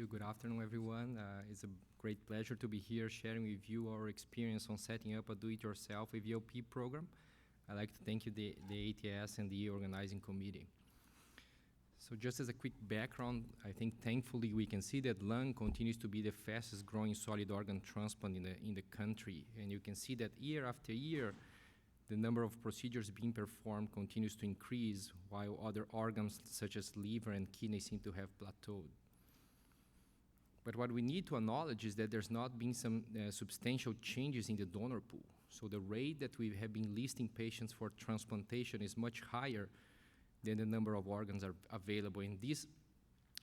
you. Good afternoon, everyone. It's a great pleasure to be here sharing with you our experience on setting up a do-it-yourself EVLP program. I'd like to thank you, the ATS and the organizing committee. So just as a quick background, I think thankfully we can see that lung continues to be the fastest growing solid organ transplant in the country. And you can see that year after year, the number of procedures being performed continues to increase, while other organs such as liver and kidney seem to have plateaued. But what we need to acknowledge is that there's not been some substantial changes in the donor pool. So the rate that we have been listing patients for transplantation is much higher than the number of organs are available. And this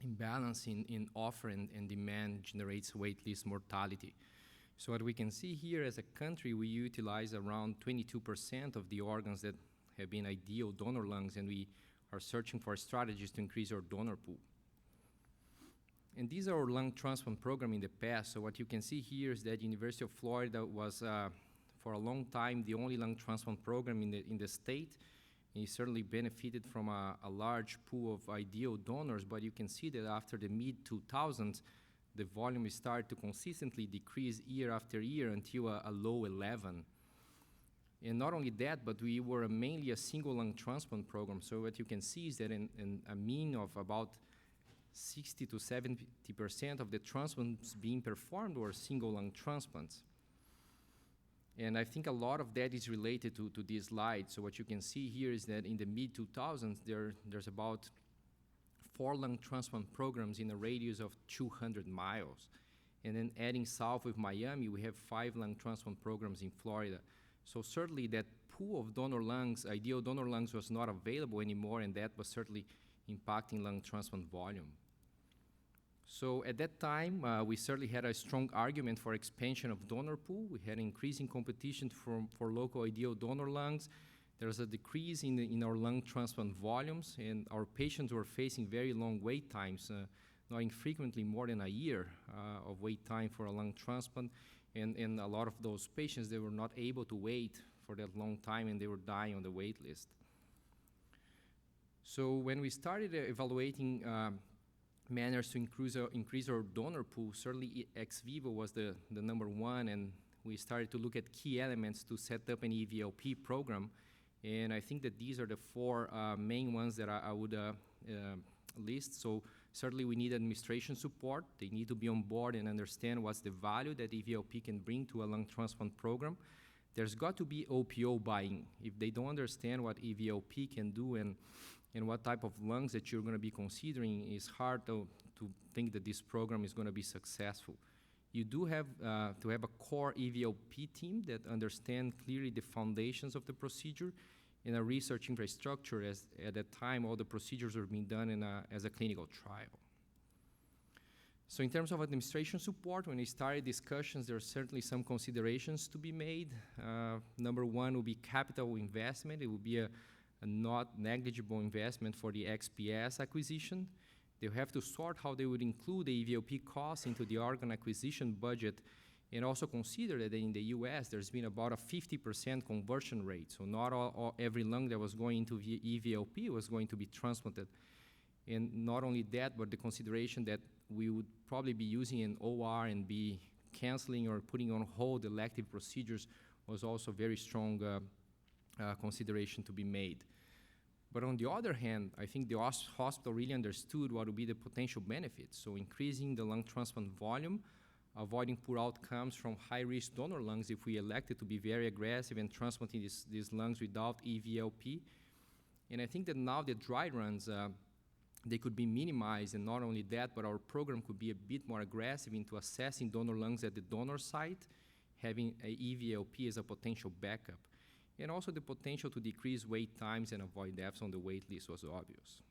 imbalance in offer and demand generates waitlist mortality. So what we can see here as a country, we utilize around 22% of the organs that have been ideal donor lungs, and we are searching for strategies to increase our donor pool. And these are our lung transplant program in the past. So what you can see here is that University of Florida was, for a long time, the only lung transplant program in the state. And it certainly benefited from a large pool of ideal donors, but you can see that after the mid-2000s, the volume started to consistently decrease year after year until a low 11. And not only that, but we were mainly a single lung transplant program. So what you can see is that in a mean of about 60 to 70% of the transplants being performed were single lung transplants. And I think a lot of that is related to this slide. So what you can see here is that in the mid-2000s, there's about 4 lung transplant programs in a radius of 200 miles. And then adding south with Miami, we have 5 lung transplant programs in Florida. So certainly that pool of donor lungs, ideal donor lungs, was not available anymore, and that was certainly impacting lung transplant volume. So at that time, we certainly had a strong argument for expansion of donor pool. We had increasing competition for local ideal donor lungs. There was a decrease in our lung transplant volumes, and our patients were facing very long wait times, not infrequently more than a year of wait time for a lung transplant. And a lot of those patients, they were not able to wait for that long time, and they were dying on the wait list. So when we started evaluating manners to increase our donor pool, certainly ex vivo was the number one, and we started to look at key elements to set up an EVLP program. And I think that these are the 4 main ones that I would list. So certainly we need administration support. They need to be on board and understand what's the value that EVLP can bring to a lung transplant program. There's got to be OPO buy-in. If they don't understand what EVLP can do and what type of lungs that you're going to be considering, it's hard to think that this program is going to be successful. You do have to have a core EVLP team that understand clearly the foundations of the procedure and a research infrastructure, as at that time all the procedures were being done as a clinical trial. So in terms of administration support, when we started discussions, there are certainly some considerations to be made. Number one will be capital investment. It will be a not negligible investment for the XPS acquisition. They'll have to sort how they would include the EVLP costs into the organ acquisition budget, and also consider that in the US, there's been about a 50% conversion rate. So not every lung that was going into EVLP was going to be transplanted. And not only that, but the consideration that we would probably be using an OR and be canceling or putting on hold elective procedures was also very strong consideration to be made. But on the other hand, I think the hospital really understood what would be the potential benefits. So increasing the lung transplant volume, avoiding poor outcomes from high-risk donor lungs if we elected to be very aggressive and transplanting these lungs without EVLP. And I think that now the dry runs, they could be minimized, and not only that, but our program could be a bit more aggressive into assessing donor lungs at the donor site, having a EVLP as a potential backup. And also the potential to decrease wait times and avoid deaths on the wait list was obvious.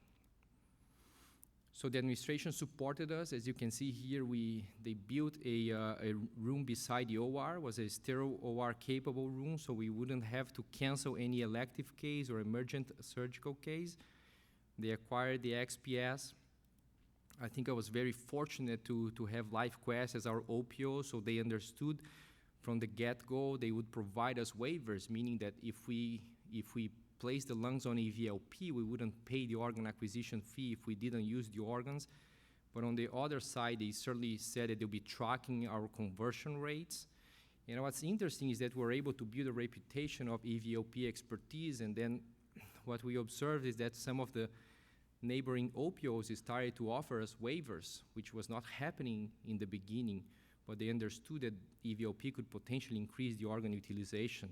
So the administration supported us. As you can see here, they built a room beside the OR. It was a sterile OR capable room, so we wouldn't have to cancel any elective case or emergent surgical case. They acquired the XPS. I think I was very fortunate to have LifeQuest as our OPO, so they understood from the get-go they would provide us waivers, meaning that if we place the lungs on EVLP, we wouldn't pay the organ acquisition fee if we didn't use the organs. But on the other side, they certainly said that they'll be tracking our conversion rates. And what's interesting is that we're able to build a reputation of EVLP expertise, and then what we observed is that some of the neighboring OPOs started to offer us waivers, which was not happening in the beginning, but they understood that EVLP could potentially increase the organ utilization.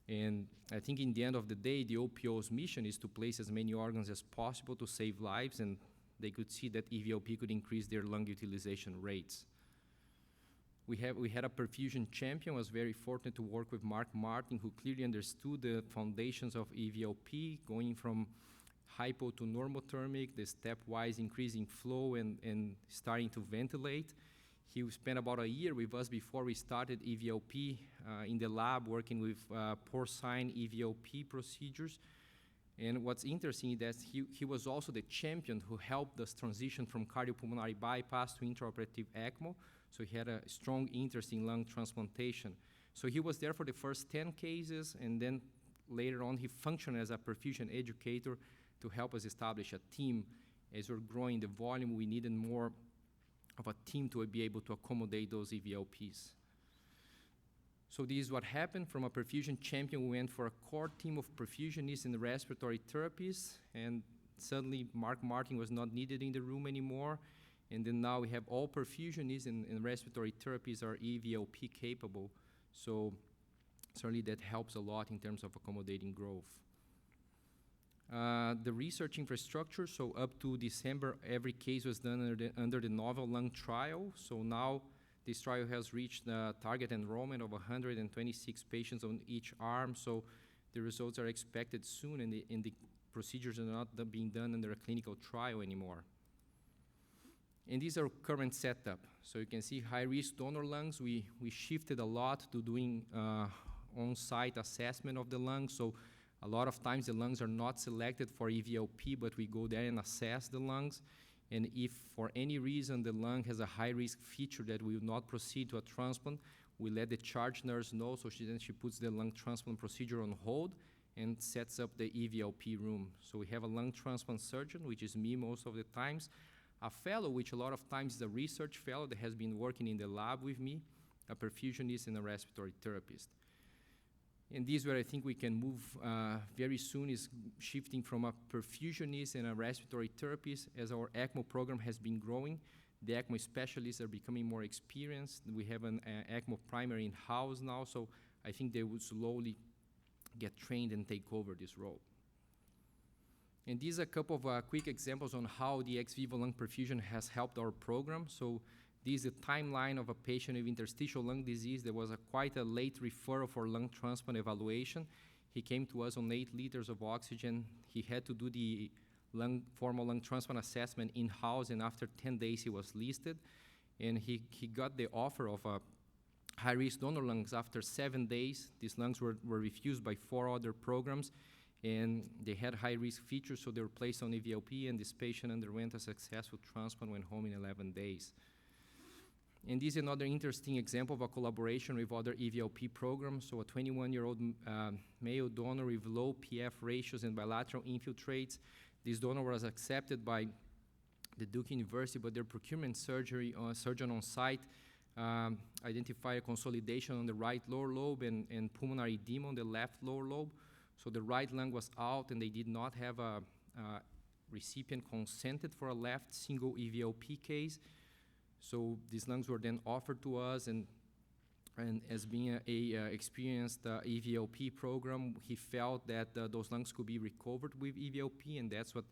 And I think in the end of the day, the OPO's mission is to place as many organs as possible to save lives, and they could see that EVLP could increase their lung utilization rates. We had a perfusion champion. I was very fortunate to work with Mark Martin, who clearly understood the foundations of EVLP, going from hypo to normothermic, the stepwise increasing flow and starting to ventilate. He spent about a year with us before we started EVLP in the lab, working with porcine EVLP procedures. And what's interesting is that he was also the champion who helped us transition from cardiopulmonary bypass to intraoperative ECMO. So he had a strong interest in lung transplantation. So he was there for the first 10 cases, and then later on he functioned as a perfusion educator to help us establish a team. As we're growing the volume, we needed more of a team to be able to accommodate those EVLPs. So this is what happened. From a perfusion champion, we went for a core team of perfusionists and respiratory therapists, and suddenly Mark Martin was not needed in the room anymore. And then now we have all perfusionists and respiratory therapies are EVLP capable. So certainly that helps a lot in terms of accommodating growth. The research infrastructure, so up to December, every case was done under the novel lung trial. So now this trial has reached the target enrollment of 126 patients on each arm. So the results are expected soon, and the procedures are not being done under a clinical trial anymore. And these are current setup. So you can see high-risk donor lungs. We shifted a lot to doing on-site assessment of the lungs. So a lot of times the lungs are not selected for EVLP, but we go there and assess the lungs. And if for any reason the lung has a high-risk feature that we will not proceed to a transplant, we let the charge nurse know, so then she puts the lung transplant procedure on hold and sets up the EVLP room. So we have a lung transplant surgeon, which is me most of the times, a fellow, which a lot of times is a research fellow that has been working in the lab with me, a perfusionist, and a respiratory therapist. And this is where I think we can move very soon, is shifting from a perfusionist and a respiratory therapist. As our ECMO program has been growing, the ECMO specialists are becoming more experienced. We have an ECMO primary in-house now, so I think they will slowly get trained and take over this role. And these are a couple of quick examples on how the ex vivo lung perfusion has helped our program. So this is the timeline of a patient with interstitial lung disease. There was quite a late referral for lung transplant evaluation. He came to us on 8 liters of oxygen. He had to do the formal lung transplant assessment in-house, and after 10 days he was listed. And he got the offer of high-risk donor lungs after 7 days. These lungs were refused by 4 other programs, and they had high-risk features, so they were placed on EVLP, and this patient underwent a successful transplant, went home in 11 days. And this is another interesting example of a collaboration with other EVLP programs. So a 21-year-old male donor with low PF ratios and bilateral infiltrates. This donor was accepted by the Duke University, but their procurement surgeon on site identified a consolidation on the right lower lobe and pulmonary edema on the left lower lobe. So the right lung was out, and they did not have a recipient consented for a left single EVLP case. So these lungs were then offered to us, and as being a experienced EVLP program, he felt that those lungs could be recovered with EVLP, and that's what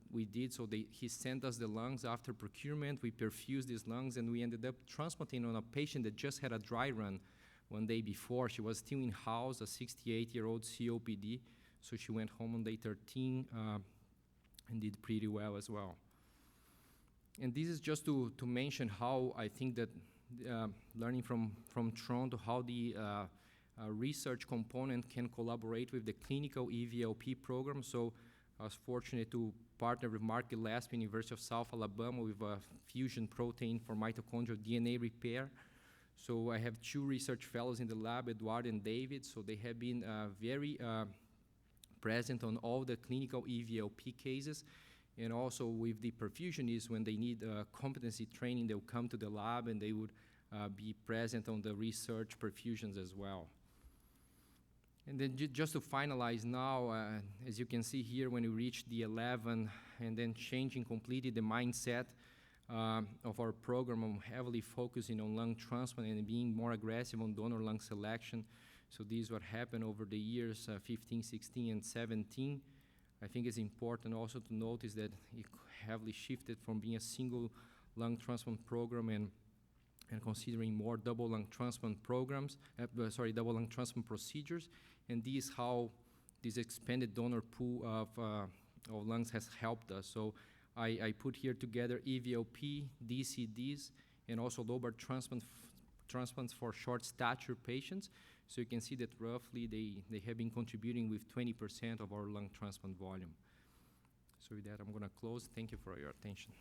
we did. So he sent us the lungs after procurement. We perfused these lungs, and we ended up transplanting on a patient that just had a dry run one day before. She was still in-house, a 68-year-old COPD, so she went home on day 13 and did pretty well as well. And this is just to mention how I think that learning from Toronto, how the research component can collaborate with the clinical EVLP program. So I was fortunate to partner with Mark Gillespie, University of South Alabama, with a fusion protein for mitochondrial DNA repair. So I have 2 research fellows in the lab, Edward and David. So they have been very present on all the clinical EVLP cases. And also with the perfusionists, when they need competency training, they'll come to the lab and they would be present on the research perfusions as well. And then just to finalize now, as you can see here, when we reached the 11 and then changing completely the mindset of our program, I'm heavily focusing on lung transplant and being more aggressive on donor lung selection. So this is what happened over the years 15, 16, and 17. I think it's important also to notice that it heavily shifted from being a single lung transplant program and considering more double lung transplant programs, double lung transplant procedures. And this is how this expanded donor pool of lungs has helped us. So I put here together EVLP, DCDs, and also lobar transplants for short stature patients. So you can see that roughly they have been contributing with 20% of our lung transplant volume. So with that, I'm going to close. Thank you for your attention.